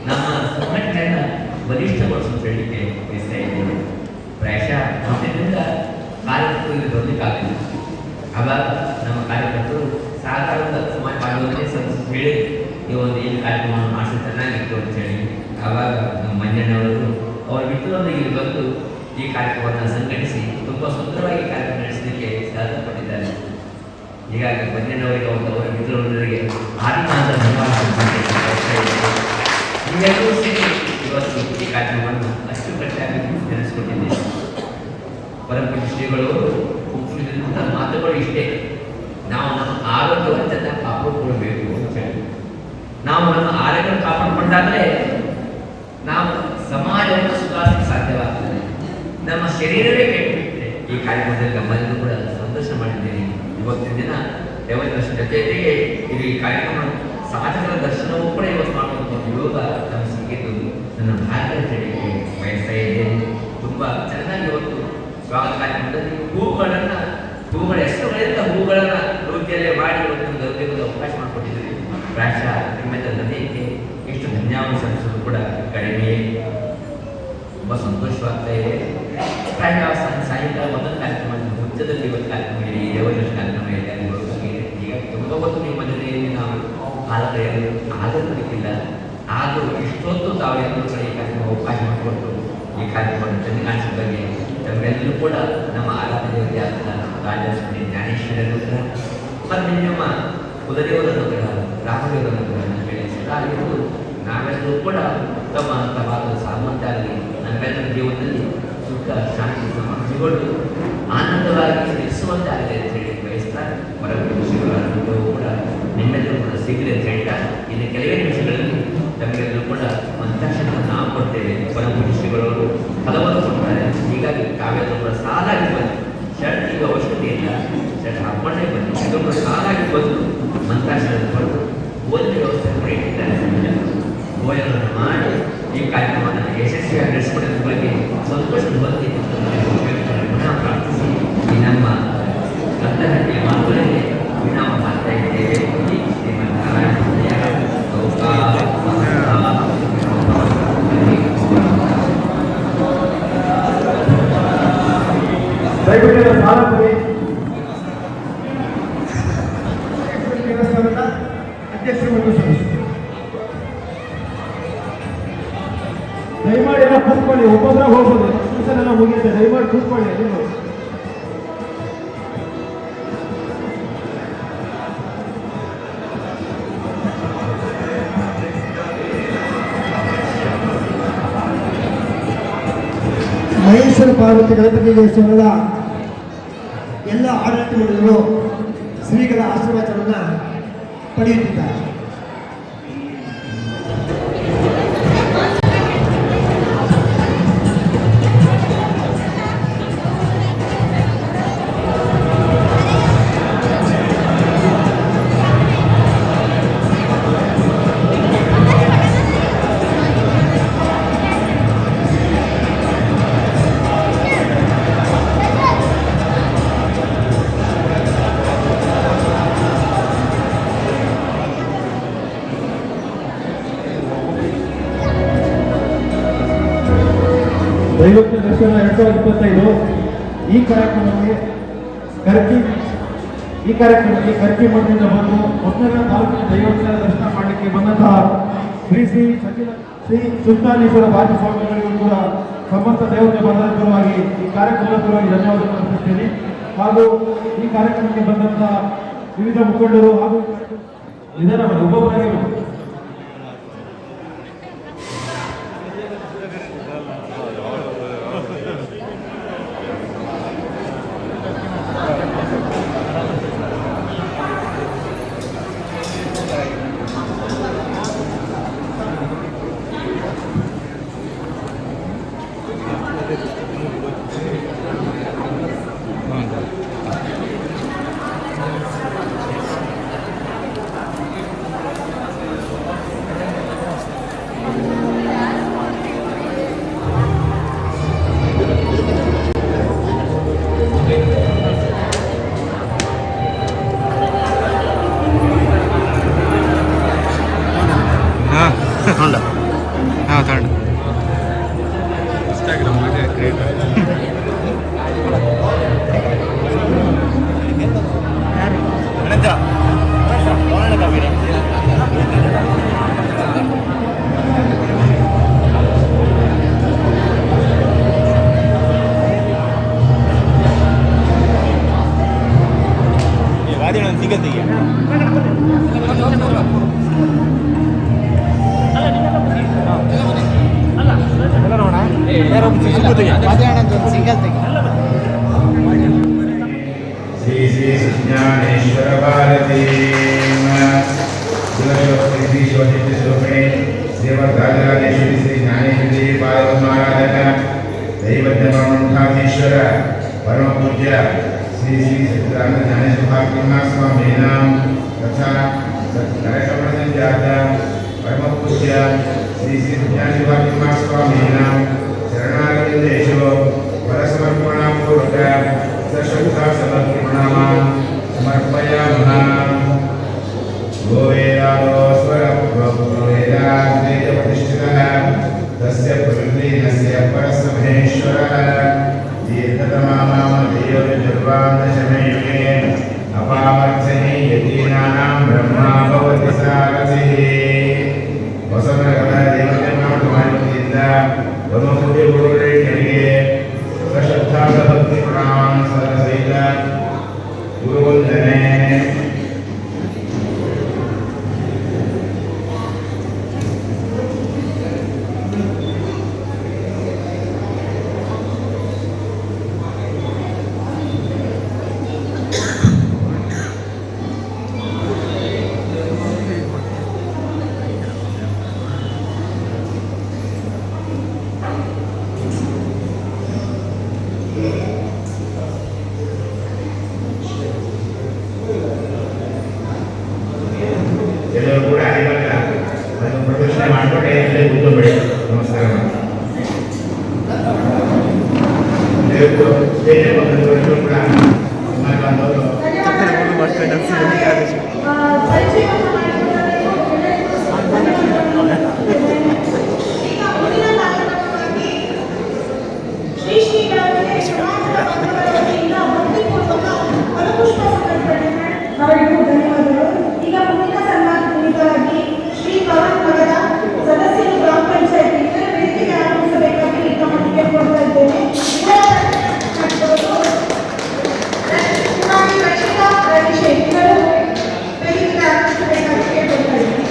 ನಮ್ಮ ಸಂಘಟನೆಯನ್ನ ಬಲಿಷ್ಠಗೊಳಿಸುವ ಹೇಳಲಿಕ್ಕೆ ಬಯಸ್ತಾ ಇದ್ದೇವೆ. ಪ್ರಾಯಶಃ ಮಠದಿಂದ ಕಾರ್ಯಕರ್ತರಿಗೆ ಬರಲಿಕ್ಕಾಗಲಿಲ್ಲ. ಆವಾಗ ನಮ್ಮ ಕಾರ್ಯಕರ್ತರು ಸಾಧಾರಣ ಸಮಾಜ ಮಾಡುವಂತೆ ಹೇಳಿ ಈ ಒಂದು ಏನು ಕಾರ್ಯಕ್ರಮವನ್ನು ಮಾಡಿಸಿ ಚೆನ್ನಾಗಿತ್ತು ಅಂತ ಹೇಳಿ ಆವಾಗ ನಮ್ಮ ಮಂಜಣ್ಣವರು ಅವರ ಮಿತ್ರರೊಂದಿಗೆ ಇಲ್ಲಿ ಬಂದು ಈ ಕಾರ್ಯಕ್ರಮವನ್ನು ಸಂಘಟಿಸಿ ತುಂಬಾ ಸುಂದರವಾಗಿ ಕಾರ್ಯಕ್ರಮ ನಡೆಸಲಿಕ್ಕೆ ಸಾಧ್ಯ ಪಟ್ಟಿದ್ದಾರೆ. ಹೀಗಾಗಿ ಮಂಜಣ್ಣವರಿಗೆ ಅವರ ಮಿತ್ರರೊಂದಿಗೆ ಆದಿನಾದ ನೀವೆಲ್ಲರೂ ಸೇರಿ ಇವತ್ತು ಈ ಕಾರ್ಯಕ್ರಮವನ್ನು ಅಚ್ಚುಕಟ್ಟಾಗಿ ನಡೆಸಿಕೊಟ್ಟಿದ್ದೇವೆ. ಪರಮಪೂಜ್ಯ ಶ್ರೀಗಳು ಹುಟ್ಟಿದಂಥ ಮಾತುಗಳು ಇಷ್ಟೇ. ನಾವು ನಮ್ಮ ಆರೋಗ್ಯವನ್ನು ಚೆನ್ನಾಗಿ ಕಾಪಾಡಿಕೊಳ್ಬೇಕು ಅಂತ ಹೇಳಿ ನಾವು ನಮ್ಮ ಆರೋಗ್ಯ ಕಾಪಾಡಿಕೊಂಡಾಗಲೇ ನಾವು ಸಮಾಜವನ್ನು ಸುಧಾರಿಸಲು ಸಾಧ್ಯವಾಗ್ತದೆ. ನಮ್ಮ ಶರೀರವೇ ಕೆಟ್ಟಿಬಿಟ್ರೆ ಈ ಕಾರ್ಯಕ್ರಮದಲ್ಲಿ ನಮ್ಮಲ್ಲೂ ಕೂಡ ಸಂತೋಷ ಮಾಡಿದ್ದೇನೆ. ಇವತ್ತಿನ ದಿನ ದೇವದರ್ಶನ ಜೊತೆಗೆ ಇದು ಈ ಕಾರ್ಯಕ್ರಮ ಸಾಧಕರ ದರ್ಶನವೂ ಕೂಡ ಇವತ್ತು ಮಾಡುವಂಥ ಒಂದು ಯೋಗ ನಮ್ಮ ಸಿಕ್ಕಿದ್ದು ನನ್ನ ಭಾಗ್ಯ ಅಂತ ಹೇಳಲಿಕ್ಕೆ ಬಯಸ್ತಾ ಇದ್ದೇನೆ. ತುಂಬಾ ಚೆನ್ನಾಗಿ ಇವತ್ತು ಸ್ವಾಗತ ಕಾರ್ಯಕ್ರಮದಲ್ಲಿ ಹೂಗಳ ಹೆಸರುಗಳಿಂದ ಹೂಗಳನ್ನ ನೃತ್ಯಲ್ಲೇ ಮಾಡಿ ಒಂದು ಗೌರವದ ಅವಕಾಶ ಮಾಡಿಕೊಟ್ಟಿದ್ದೀರಿ. ಪ್ರಾಯಶಃ ನಿಮ್ಮೆಲ್ಲ ನದಿಗೆ ಎಷ್ಟು ಧನ್ಯವಾದ ಸಲ್ಲಿಸೋದು ಕೂಡ ಕಡಿಮೆ. ತುಂಬಾ ಸಂತೋಷವಾಗ್ತಾ ಇದೆ. ಪ್ರಾಯಶಃ ಸಾಯಂಕಾಲ ಒಂದೊಂದು ಕಾರ್ಯಕ್ರಮ ಹುಚ್ಚದಲ್ಲಿ ಇವತ್ತು ಕಾರ್ಯಕ್ರಮ ಇದೆ, ದೇವದರ್ಶನ ಕಾರ್ಯಕ್ರಮ ಇದೆ, ಅಲ್ಲಿ ಬರೋದಾಗಿದೆ. ಈಗ ತುಂಬ ಹೊತ್ತು ನಿಮ್ಮ ಮನೆಯಲ್ಲಿ ನಾವು ಕಾಲ ಕಳೆಯಲು ಆಗಲಿಕ್ಕಿಲ್ಲ. ಆದರೂ ಇಷ್ಟೊತ್ತು ತಾವು ಎಲ್ಲರೂ ಕೂಡ ಈ ಕಾರ್ಯಕ್ರಮ ಅವಕಾಶ ಮಾಡಿಕೊಟ್ಟು ಈ ಕಾರ್ಯಕ್ರಮವನ್ನು ಚೆಂದ ಕಾಣಿಸಿದ ಬಗ್ಗೆ ನಮ್ಮೆಲ್ಲರೂ ಕೂಡ ನಮ್ಮ ಆರಾಧನೆಯಲ್ಲಿ ಆದ ರಾಜಶ್ರೀ ಜ್ಞಾನೇಶ್ವರರು ಕೂಡ ಮತ್ತು ನಿಮ್ಮ ಕುಲದೇವರನ್ನು ಕೂಡ ರಾಮದೇವರನ್ನು ಕೂಡ ಬೆಳೆಸಿದಾಗಿರುವುದು ನಾವೆಲ್ಲರೂ ಕೂಡ ಉತ್ತಮ ಅಂತವಾದ ಸಾಮರ್ಥ್ಯ ನಮ್ಮೆಲ್ಲರ ಜೀವನದಲ್ಲಿ ಸುಖ ಶಾಂತಿ ಸಮೃದ್ಧಿಗಳು ಆನಂದವಾಗಿ ತಿಳಿಸುವಂತಾಗಿದೆ ಅಂತ ಹೇಳಿ ಬಯಸ್ತಾರೆ. ಪರಮಪೂಜ್ಯರು ಕೂಡ ನಿಮ್ಮೆಲ್ಲರೂ ಕೂಡ ಸಿಗಲಿ ಅಂತ ಹೇಳ್ತಾ ಇನ್ನು ಕೆಲವೇ ನಿಮಿಷಗಳಲ್ಲಿ ನಮಗೆಲ್ಲರೂ ಕೂಡ ಮಂತ್ರಾಕ್ಷರ ನಾವು ಕೊಡ್ತೇವೆ. ಪರಮಪೂಜ್ಯರು ಫಲವನ್ನು ಕೊಡ್ತಾರೆ. ಹೀಗಾಗಿ ತಾವೆಲ್ಲರೂ ಕೂಡ ಸಾಲಾಗಿ ಬಂದು ಶರ್ಟ್ ಈಗ ಅವಶ್ಯಕತೆ ಇಲ್ಲ, ಶರ್ಟ್ ಹಾಕೊಂಡೇ ಬಂದು ಎಲ್ಲರೂ ಸಾಲಾಗಿ ಬಂದು ಮಂತ್ರಾಕ್ಷರ ಕೊಟ್ಟು ಓದಿನ ವ್ಯವಸ್ಥೆ ಕೂಡ ಇಟ್ಟಿದ್ದಾರೆ. ಭೋಜನವನ್ನು ಮಾಡಿ ಈ ಕಾರ್ಯಕ್ರಮವನ್ನು ಯಶಸ್ವಿಯಾಗಿ ನಡೆಸಿಕೊಳ್ಳೋದ್ರ ಬಗ್ಗೆ ಸಂತೋಷ ಹೊಂದಿ ಪುನಃ ಪ್ರಾರ್ಥಿಸಿ ಈ ನಮ್ಮ ಗಂಧಹಟ್ಟಿಯ ಮಾತುಗಳಲ್ಲಿ ವಿರಾಮ ಮಾಡ್ತಾ ಇದ್ದೇವೆ. ಈ ಶ್ರೀಮನ್ನಾರಾಯಣ ದಯವಿಟ್ಟು ಸಾಲ ಕೊಡಿ. ಅಧ್ಯಕ್ಷರು ಮತ್ತು ಸದಸ್ಯರು ದಯಮಾಡಿ ಎಲ್ಲ ಕೂತ್ಕೊಳ್ಳಿ. ಒಬ್ಬೊಬ್ಬರ ಹೋಗ್ಬೋದು. ಎಲ್ಲ ಮುಗಿಯುತ್ತೆ. ದಯಮಾಡಿ ಕೂತ್ಕೊಳ್ಳಿ. ನೀವು ಮಹೇಶ್ವರ ಪಾರ್ವತಿ ಗಣಪತಿ ದೇವಸ್ಥಾನದ ಎಲ್ಲ ಆಡಳಿತ ಮಂಡಳಿಗಳು ಶ್ರೀಗಳ ಆಶೀರ್ವಾದವನ್ನು ಪಡೆಯುತ್ತಿದ್ದಾರೆ. ದೈವಜ್ಞ ದರ್ಶನ 2025 ಈ ಕಾರ್ಯಕ್ರಮಕ್ಕೆ ಖರ್ಚು ಈ ಕಾರ್ಯಕ್ರಮಕ್ಕೆ ಕರ್ಕಿ ಮಠದಿಂದ ಬಂದು ಹೊಸನಗರ ತಾಲೂಕಿನ ದೈವಸ್ಥಾನ ದರ್ಶನ ಮಾಡಲಿಕ್ಕೆ ಬಂದಂತಹ ಶ್ರೀ ಸುಲ್ತಾನೇಶ್ವರ ಬಾಜಿ ಸ್ವಾಮಿಗಳಿಗೂ ಕೂಡ ಸಮಸ್ತ ದೇವತೆ ಬಂಧನ ಪರವಾಗಿ ಈ ಕಾರ್ಯಕ್ರಮದ ಪರವಾಗಿ ಧನ್ಯವಾದಗಳನ್ನು ಅರ್ಪಿಸುತ್ತೇನೆ. ಹಾಗೂ ಈ ಕಾರ್ಯಕ್ರಮಕ್ಕೆ ಬಂದಂತಹ ವಿವಿಧ ಮುಖಂಡರು ಹಾಗೂ ನಿಧಾನ ಒಬ್ಬೊಬ್ಬರಾಗಿ ಶ್ರೀ ಶ್ರೀ ಸುಜ್ಞಾನೇಶ್ವರ ಭಾರತಿ ಶ್ರೀ ಶಿವಶಕ್ತಿ ಸ್ವರೂಪಿಣಿ ಶ್ರೀಮದ್ ರಾಜರಾಜೇಶ್ವರಿ ಶ್ರೀ ಜ್ಞಾನೇಶ್ವರಿ ಪಾರ್ವತಮಾರಾಧಕ ದೈವಜ್ಞಾನೇಶ್ವರ ಪರಮ ಪೂಜ್ಯ ಶ್ರೀ ಶ್ರೀ ಸತ್ಯನಾರಾಯಣ ಜ್ಞಾನೇಶ್ವರ ಸ್ವಾಮೀನಾಂ ತಥಾ ನರಕಮಣಜಾತ ಪರಮ ಪೂಜ್ಯ ಶ್ರೀ ಶ್ರೀ ಜ್ಞಾನೇಶ್ವರ ಸ್ವಾಮೀನಾಂ ಶರಣಾಗತೇಶು ಪರಸಮರ್ಪಣಪೂರ್ವಕ ಸಶ್ರದ್ಧಾ ಸಮರ್ಪಣಾಮ ಸಮರ್ಪಯಾಮಃ. ಗೋವೇದಾದೋ ಸ್ವರವೇದಾಗ್ನೇಯ ಪ್ರತಿಷ್ಠಿತಃ ತಸ್ಯ ಪ್ರವೃತ್ತಿನಸ್ಯ ಪರಸ್ಯ ಮಹೇಶ್ವರಃ ದೀರ್ಘತಮಾನಾಮ ದೇವಜರ್ವಾಂತಶಮಯುಗೆ ಅಪಾಮರ್ಚನೆ ಯತೀನಾನಾಂ ಬ್ರಹ್ಮಾ ಭವತಿ ಸಾರಥಿಃ. ಹೊಸನಗರದ ದೇವತೆಯಿಂದ ಬ್ರಹ್ಮಪೂಜ್ಯ ಗುರುಗಳಿಗೆ ಸಶ್ರದ್ಧಾದ ಭಕ್ತಿ ಪ್ರಣಾಮ ಸಹಿತ ಗುರುವಂದನೆ. ಎಲ್ಲರೂ ಕೂಡ ಇವಾಗ ಅದನ್ನು ಪ್ರದರ್ಶನ ಮಾಡಿಕೊಂಡೆ ಎಲ್ಲೇ ಕೂತ್ಕೊಂಡ್ಬಿಡಿ. ನಮಸ್ಕಾರ. ಸ್ಟೇಜ್ ಬಂದವರು ಕೂಡ ಸುಮಾರು ಬಂದವರು ಅವರಿಗೂ ಧನ್ಯವಾದಗಳು. ಈಗ ಮುಂದಿನ ಸನ್ಮಾನಿತರಾಗಿ ಶ್ರೀ ಪವನ್ ನಗರ ಸದಸ್ಯರು ಗ್ರಾಮ ಪಂಚಾಯತಿ ಇದರ ವೇದಿಕೆಗೆ ಆಗಮಿಸಬೇಕಾಗಿ ಗಮನಕ್ಕೆ ಕೊಡ್ತಾ ಇದ್ದೇನೆ. ಕುಮಾರಿ ರಕ್ಷಿತಾ ಅಭಿಷೇಕ್ ಇವರು ವೇದಿಕೆಗೆ ಆಗಮಿಸಬೇಕಾಗಿ ಕೇಳ್ಕೊಳ್ತಾ ಇದ್ದೇನೆ.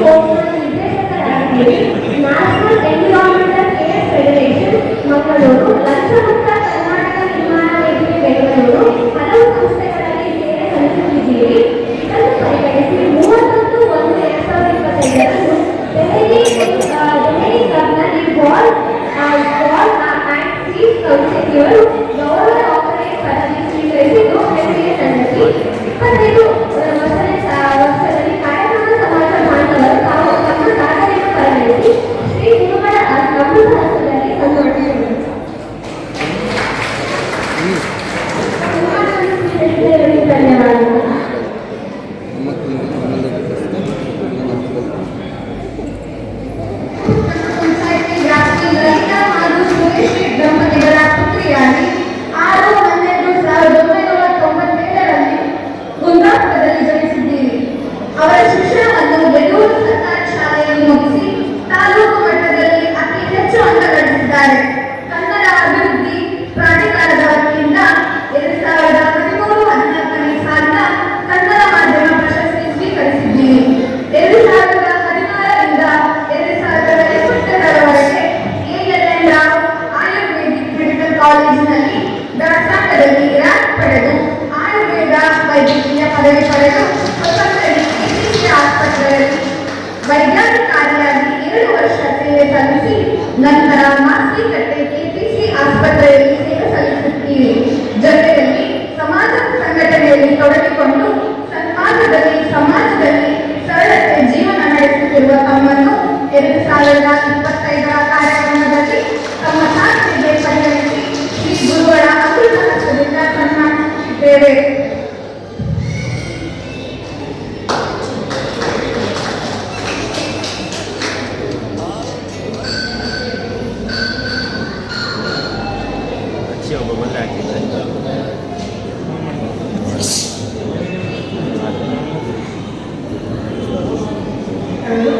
ಕೋರ್ಸ್ನ ನಿರ್ದೇಶಕರಾಗಿದ್ದೀರಿ. National Environmental Care Federation Mangaluru, ಲಂಚಮುಕ್ತ ಕರ್ನಾಟಕ ನಿರ್ಮಾಣ ವೇದಿಕೆ ಬೆಂಗಳೂರು ಹಲವು ಸಂಸ್ಥೆಗಳಲ್ಲಿ ಸೇವೆ ಸಲ್ಲಿಸುತ್ತಿದ್ದೀರಿ. ಇದನ್ನು ಪರಿಗಣಿಸಿ 31/1/2025 ದೆಹಲಿ ಕ್ಲಬ್ನಲ್ಲಿ ಬಾಲ್ ಆ್ಯಂಡ್ ಸೀಟ್ ಸಂಸ್ಥೆಯವರು ಗೌರವ ಡಾಕ್ಟರೇಟ್ ಪದವಿ ಸ್ವೀಕರಿಸಿದ್ದು ಹೆಮ್ಮೆಯ ಸಂಗತಿ. 25 ವರ್ಷದಲ್ಲಿ ಕಾರ್ಯಕ್ರಮ ಸಮಾಜ ಬಾಂಧವರು ತಾವು ತಮ್ಮ ಸಾಧನೆಯನ್ನು ಪರಿಗಣಿಸಿ ಶ್ರೀ ಗುರುಗಳ ಅಮೃತ ಹಸ್ತದಲ್ಲಿ ಸನ್ಮಾನಿಸಿದರು. ಧನ್ಯವಾದಗಳು. ಪಂಚಾಯಿತಿ ವ್ಯಾಪ್ತಿ ಲಲಿತಾ ಹಾಗೂ ಸುರೇಶ್ ದಂಪತಿಗಳ ಪುತ್ರಿಯಾಗಿ 6/12/1997ರಲ್ಲಿ ಕುಂದಾಪುರದಲ್ಲಿ ಜನಿಸಿದ್ದೀರಿ. ಅವರ ಶಿಕ್ಷಣವನ್ನು ಬೆಂಗಳೂರು ಸರ್ಕಾರಿ ಶಾಲೆಯಲ್ಲಿ ಮುಗಿಸಿ ತಾಲೂಕು ಮಟ್ಟದಲ್ಲಿ ಅತಿ ಹೆಚ್ಚು ಅಂಕ ಗಳಿಸಿದ್ದಾರೆ. ಕನ್ನಡ ಅಭಿವೃದ್ಧಿ ಪ್ರಾಧಿಕಾರದ ವತಿಯಿಂದ 2013-14ನೇ ಸಾಲಿನ ಕನ್ನಡ ಮಾಧ್ಯಮ ಪ್ರಶಸ್ತಿ ಸ್ವೀಕರಿಸಿದ್ದೀರಿ. 2016ರಿಂದ 2022ರವರೆಗೆ ALN ರಾವ್ ಆಯುರ್ವೇದಿಕ್ ಮೆಡಿಕಲ್ ಕಾಲೇಜಿನಲ್ಲಿ ವ್ಯಾಸಂಗದಲ್ಲಿ ರ್ಯಾಂಕ್ ಪಡೆದು ಆಯುರ್ವೇದ ವೈದ್ಯಕೀಯ ಪದವಿ ಪಡೆದು ಸ್ವತಂತ್ರ KPC ಆಸ್ಪತ್ರೆಯಲ್ಲಿ ವೈಜ್ಞಾನಿಕಾರಿಯಾಗಿ 2 ವರ್ಷ ಸೇವೆ ಸಲ್ಲಿಸಿ ನಂತರ ಮಾಸ್ತಿಕಟ್ಟೆ KPC ಆಸ್ಪತ್ರೆಯಲ್ಲಿ ಸೇವೆ ಸಲ್ಲಿಸುತ್ತೀರಿ. ಜೊತೆಯಲ್ಲಿ ಸಮಾಜ ಸಂಘಟನೆಯಲ್ಲಿ ತೊಡಗಿಕೊಂಡು ಸಮಾಜದಲ್ಲಿ ಸರಳತೆ ಜೀವನ ನಡೆಸುತ್ತಿರುವ ತಮ್ಮನ್ನು 2025ರ ಕಾರ್ಯಕ್ರಮದಲ್ಲಿ ತಮ್ಮ ಸಾಧನೆಗೆ ಪರಿಗಣಿಸಿ ಶ್ರೀ ಗುರುಗಳ ಅಮೃತ ಹಸ್ತದಿಂದ ಸನ್ಮಾನಿಸುತ್ತಿದ್ದೇವೆ.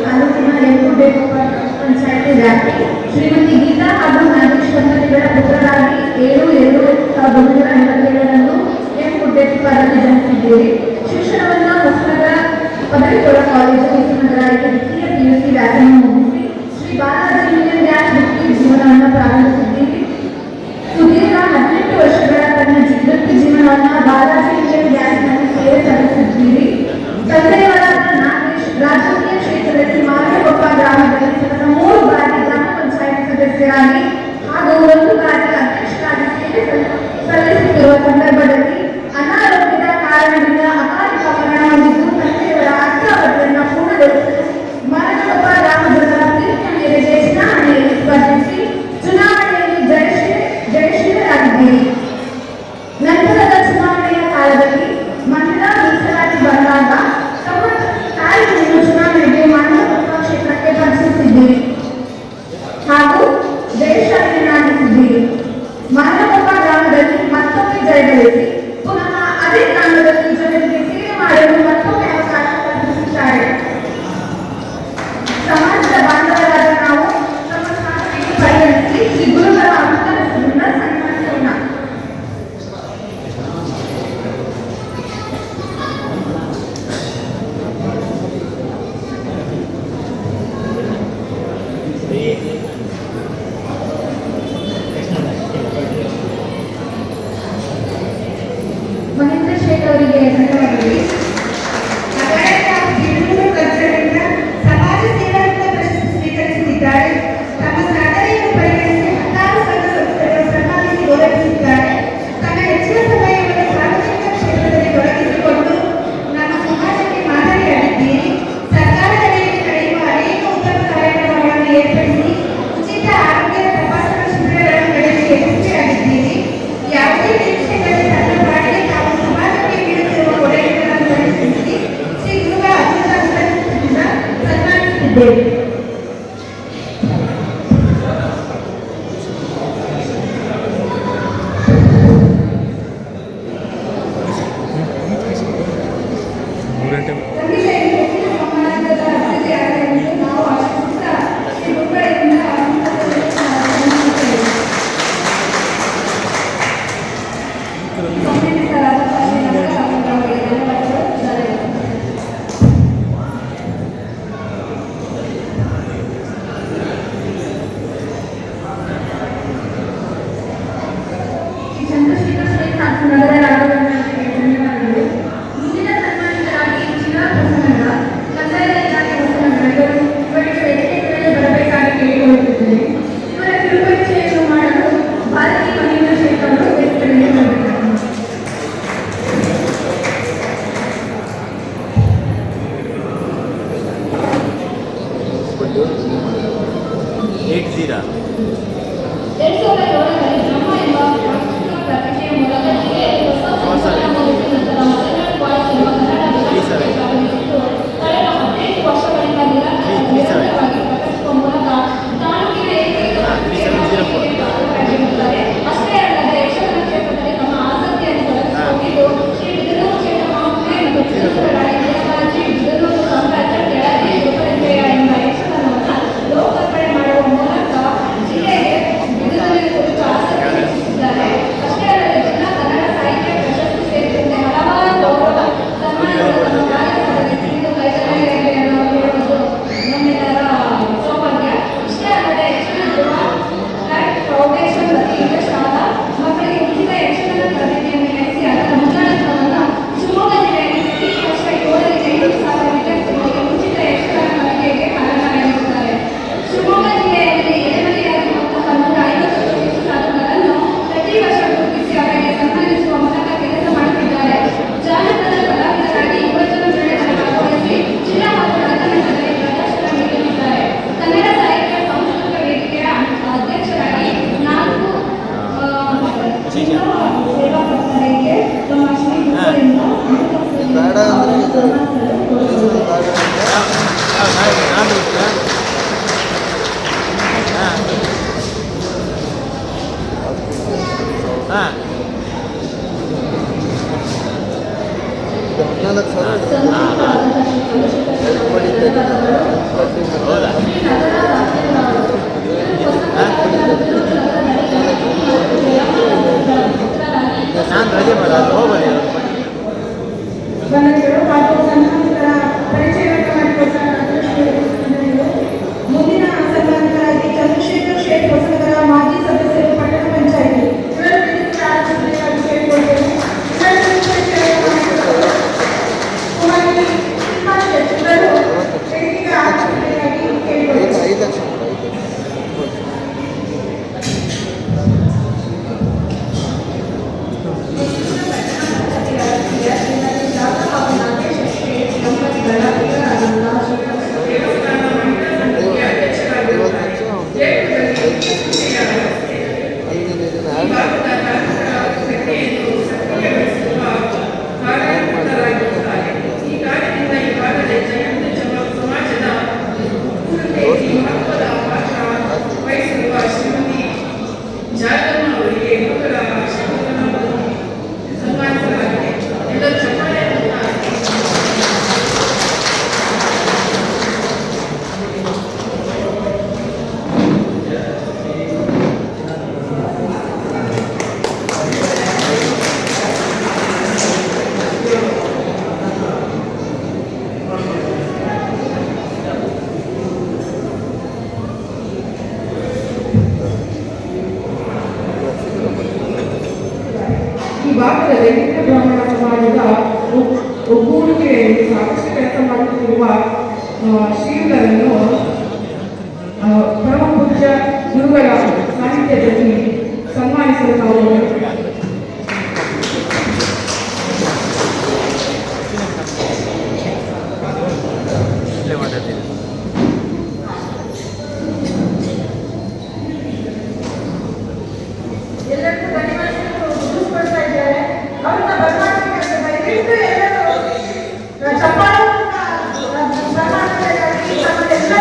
ತಾಲೂಕಿನ ಯಲ್ಕುಡ್ಡೆ ಪಂಚಾಯಿತಿ ವ್ಯಾಪ್ತಿ ಶ್ರೀಮತಿ ಗೀತಾ ಹಾಗೂ ನಾಗೇಶ್ ದಂಪತಿಗಳ ಪುತ್ರರಾಗಿ 7/2/1957ರಂದು ಯಲ್ಕುಡ್ಡೆ ಪದವಿ ಜನಿಸಿದ್ದೀರಿ. ಶಿಕ್ಷಣವನ್ನು ಹೊಸನಗರ ಪದವಿಪೂರ್ವ ಕಾಲೇಜು ಹೊಸನಗರ ದ್ವಿತೀಯ PUC ವ್ಯಾಸಂಗ ಮುಗಿಸಿ ಶ್ರೀ ಬಾಲಾಜಿ ಯೂನಿಯನ್ ಗ್ಯಾಸ್ ವೃತ್ತಿ ಜೀವನವನ್ನು ಪ್ರಾರಂಭಿಸಿದ್ದೀರಿ. ಸುದೀರ್ಘ 18 ವರ್ಷಗಳ ತನ್ನ ವೃತ್ತಿ ಜೀವನವನ್ನು ಬಾಲಾಜಿ ಯೂನಿಯನ್ ಗ್ಯಾಸ್ನಲ್ಲಿ ಸೇವೆ ಸಲ್ಲಿಸಿದ್ದೀರಿ. ತಂದೆಯವರಾದ ನಾಗೇಶ್ ರಾಜಕೀಯ ಕ್ಷೇತ್ರದಲ್ಲಿ ಮಾರಗೊಪ್ಪ ಗ್ರಾಮದಲ್ಲಿ ಸತತ 3 ಬಾರಿ ಗ್ರಾಮ ಪಂಚಾಯಿತಿ ಸದಸ್ಯರಾಗಿ ಹಾಗೂ 1 ಬಾರಿ ಅಧ್ಯಕ್ಷರಾಗಿ ಸೇವೆ ಸಲ್ಲಿಸುತ್ತಿರುವ ಸಂದರ್ಭದಲ್ಲಿ ಅನಾರೋಗ್ಯದ ಕಾರಣದಿಂದ ಅಕಾಲಿಕ ಮರಣ ಹೊಂದಿದ್ದು ತಂದೆಯವರ ಅರ್ಧಾವಧಿಯನ್ನು ಪೂರ್ಣಗೊಳಿಸಲು ಮಾರಗೊಪ್ಪ ಗ್ರಾಮದ ತೀರ್ಪಿನ ಮೇರೆಗೆ ಚುನಾವಣೆಯಲ್ಲಿ ಸ್ಪರ್ಧಿಸಿ ಚುನಾವಣೆಯಲ್ಲಿ 2007ರಲ್ಲಿ ಬ್ರಹ್ಮ ಎಂಬ ಪ್ರಾಕೃತಿಕ ಪ್ರತಿಕೆಯ ಮೂಲಕ ಜಿಲ್ಲೆಯಲ್ಲಿ ಹೊಸ ಸಂವಿಧಾನ ನಂತರ ಮೊದಲ ವಾಯ್ಸ್ ಎಂಬ ಕನ್ನಡ ವಿಧಾನಸಭೆ ಪ್ರಾರಂಭಿಸಿದ್ದು ಕಳೆದ 15 ವರ್ಷಗಳಿಂದ ನಿರಂತರವಾಗಿ ಪ್ರಕಟಿಸುವ ಮೂಲಕ ತಾಲೂಕಿನ ಏಕೈಕ ಪತ್ರಿಕೆಯಾಗಿರುತ್ತದೆ. ಅಷ್ಟೇ ಅಲ್ಲದೆ ಯಕ್ಷಗಾನ ಕ್ಷೇತ್ರದಲ್ಲಿ ತಮ್ಮ ಆಸಕ್ತಿಯನ್ನು ತೊಡಗಿಸಿಕೊಂಡಿದ್ದು ಶ್ರೀ ಬಿದನೂರು ಚೇತಮಾಂಬೆ ಮತ್ತು ಬಿದನೂರು ರಾಣಿ ದೇವರಾಜಿ ಬಿದನೂರು ಸಾಮ್ರಾಜ್ಯ ಕೆಳದಿ ಗೋಪರಿಜಯ ಎಂಬ ಯಕ್ಷಗಾನವನ್ನು ಲೋಕಾರ್ಪಣೆ ಮಾಡುವ ಮೂಲಕ ಜಿಲ್ಲೆಗೆ ಬಿದನೂರಿನ ಕುರಿತು ಆಸಕ್ತಿ ಹೆಚ್ಚಿಸಿದ್ದಾರೆ. ಅಷ್ಟೇ ಅಲ್ಲದೆ ಜಿಲ್ಲಾ ಕನ್ನಡ ಸಾಹಿತ್ಯ ಪ್ರಶಸ್ತಿ ಸೇರಿದಂತೆ ಹಲವಾರು ಗೌರವ ಸನ್ಮಾನಗಳನ್ನು ಕಾರ್ಯಕ್ರಮದಲ್ಲಿ ತಿಳಿದು ಕೈಗೊಳ್ಳಲಿದೆ ಎಂದು ಹೇಳುವುದು ನಮ್ಮೆಲ್ಲರ ಸೌಭಾಗ್ಯ. ಇಷ್ಟೇ ಅಲ್ಲದೆ ಯಕ್ಷಗಾನ ಫೌಂಡೇಶನ್ ವತಿಯಿಂದ ಶಾಲಾ ಮಕ್ಕಳಿಗೆ ಉಚಿತ ಯಕ್ಷಗಾನ ತರಬೇತಿಯನ್ನು ನಡೆಸಿ ಅದರ ಮುಂದಾಳತ್ವವನ್ನು ಶಿವಮೊಗ್ಗ ಜಿಲ್ಲೆಯಲ್ಲಿ ಪ್ರತಿ ವರ್ಷ 7,000 ವಿದ್ಯಾರ್ಥಿಗಳಿಗೆ ಉಚಿತ ಯಕ್ಷಗಾನ ಕಲಿಕೆಗೆ ಕಾರಣರಾಗಿರುತ್ತಾರೆ. ಶಿವಮೊಗ್ಗ ಜಿಲ್ಲೆಯಲ್ಲಿ ಎಳೆಮರೆಯಾಗಿರುವಂತಹ 150ಕ್ಕೂ ಹೆಚ್ಚು ಸಾಧಕರನ್ನು ಪ್ರತಿ ವರ್ಷ ಗುರುತಿಸಿ ಅವರಿಗೆ ಸನ್ಮಾನಿಸುವ ಮೂಲಕ ಕೆಲಸ ಮಾಡುತ್ತಿದ್ದಾರೆ. ಜಾನಪದ ಕಲಾವಿದರಾಗಿ ಯುವಜನ ಮೇಳದಲ್ಲಿ ಭಾಗವಹಿಸಿ ಜಿಲ್ಲಾ ಹಾಗೂ ರಾಜ್ಯ ಮಟ್ಟದಲ್ಲಿ ಪ್ರದರ್ಶನ ನೀಡುತ್ತಿದ್ದಾರೆ. ಕನ್ನಡ ಸಾಹಿತ್ಯ ಸಾಂಸ್ಕೃತಿಕ ವೇದಿಕೆಯ ಅಧ್ಯಕ್ಷರಾಗಿ 4 ಸೇವಾ ಪತ್ರರಿಗೆ ತಮ್ಮ ಶ್ರೀ ಗುರುಗಳಿಂದ ಬಂಧುಗಳು ಹಾಗೂ ಸಂಬಂಧಿತರ ಪರಿಚಯವನ್ನು ಮಾಡಿಕೊಟ್ಟ ಮುಂದಿನ ಸನ್ಮಾನಿತರಾಗಿ ಚಂದ್ರಶೇಖರ್ ಶೇಟ್ ಹೊಸನಗರ ಮಾಜಿ ಸದಸ್ಯರು ಪಟ್ಟಣ ಪಂಚಾಯಿತಿ ಇವರ ವೇದಿಕೆ ಆರಂಭಿಸಬೇಕಾಗಿ ಕೇಳಿಕೊಳ್ಳುತ್ತೇನೆ. ಕುಮಾರಿ ಶಿಲ್ಪಾ ಶೆಟ್ ಇವರು ವೇದಿಕೆ ಆರಂಭಿಸಬೇಕಾಗಿ ಕೇಳಿಕೊಳ್ಳುತ್ತೇನೆ. ಈ ಭಾಗದ ದೈಹಿಕ ಬ್ರಾಹ್ಮಣ ಸಮಾಜದ ಒಗ್ಗೂಡಿಕೆಯಲ್ಲಿ ಸಾಕಷ್ಟು ಕೆಲಸ ಮಾಡುತ್ತಿರುವ ಶ್ರೀಗಳರನ್ನು ಪರಮ ಪೂಜ್ಯ ಗುರುಗಳ ಸಾಹಿತ್ಯದಲ್ಲಿ ಸನ್ಮಾನಿಸಲು ನಾವು ಎಲ್ಲರಿಗೂ ಧನ್ಯವಾದಗಳು ಮುಗಿಸ್ಕೊಳ್ತಾ ಇದ್ದಾರೆ. ಅವ್ರನ್ನ ಬರ್ಮಾಡ್ಬೇಕಂತ ದಯವಿಟ್ಟು ಎಲ್ಲರೂ ಚಪ್ಪಾಳೆ ಸನ್ಮಾನಕ್ಕಾಗಿ ತಮ್ಮದೆಲ್ಲ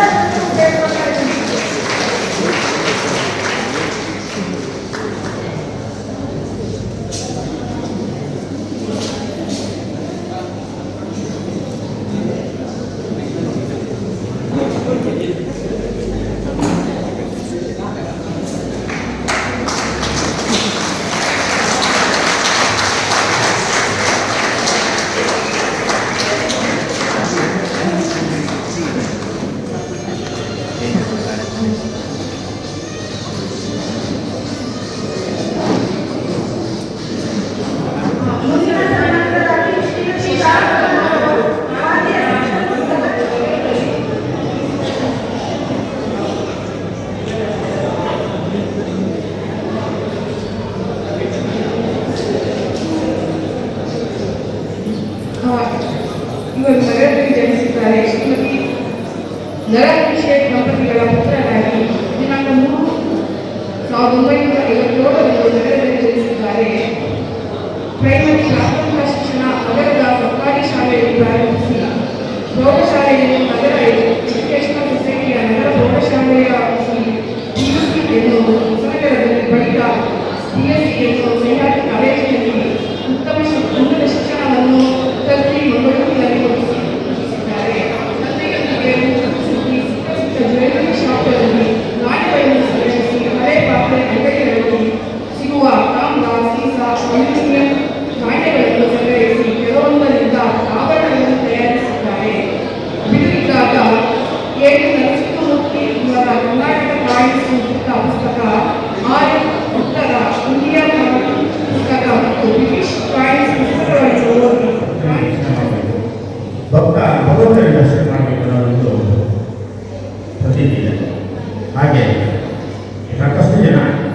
ದಂಪತಿಗಳ ಪುತ್ರರಾಗಿ ದಿನಾಂಕ 3/1957 ನಗರದಲ್ಲಿ ಜನಿಸಿದ್ದಾರೆ. ಪ್ರೈಮರಿ ಪ್ರಾಥಮಿಕ ಶಿಕ್ಷಣ ನಗರದ ಸರ್ಕಾರಿ ಶಾಲೆಯಲ್ಲಿ ಪ್ರಾರಂಭಿಸಿ ಪ್ರೌಢಶಾಲೆಯನ್ನು ನಗರ ಎಜುಕೇಶನಲ್ ಸೊಸೈಟಿಯ ನಗರ ಪ್ರೌಢಶಾಲೆಯ PUCಯನ್ನು ಹೊಸನಗರದಲ್ಲಿ ಬಳಿಕ BSCಯನ್ನು ಸಹ್ಯಾದ್ರಿ ಕಾಲೇಜಿನಲ್ಲಿ ಉನ್ನತ ಶಿಕ್ಷಣವನ್ನು ತಲುಪಿ ಮಂಗಳೂರಿನಲ್ಲಿ ಮುಗಿಸಿದ್ದಾರೆ. ತಂದೆಯೊಂದಿಗೆ ಸುದ್ದಿ ಚಿಕ್ಕ ಜ್ಯುವೆಲರಿ ಶಾಪ್ಗಳಲ್ಲಿ ನಾಣ್ಯಗಳನ್ನು ಸಂಗ್ರಹಿಸಿ ಹಳೆ ಪಾತ್ರೆ ಅಂಗಡಿಗಳಲ್ಲಿ ಸಿಗುವ ತಾಮ್ರ, ಸೀಸ, ಅಲ್ಯೂಮಿನಿಯಂ ನಾಣ್ಯಗಳನ್ನು ಸಂಗ್ರಹಿಸಿ ಕೆಲವೊಂದರಿಂದ ಆಭರಣಗಳನ್ನು ತಯಾರಿಸಿದ್ದಾರೆ. ಬಿಡುವಿದ್ದಾಗ ಎನ್ ನರಸಿಂಹಮೂರ್ತಿ ಇವರ ಕರ್ನಾಟಕ ಕಾಯಿನ್ಸ್ ಪುಸ್ತಕ, ಆರ್ ಉತ್ತರ ಇಂಡಿಯಾ ಪುಸ್ತಕ ಮತ್ತು ಬ್ರಿಟಿಷ್ ಕಾಯಿನ್ಸ್ ಪುಸ್ತಕಗಳನ್ನು ಓದಿ ಭಕ್ತ ಭಗವಂತನಿಗೆ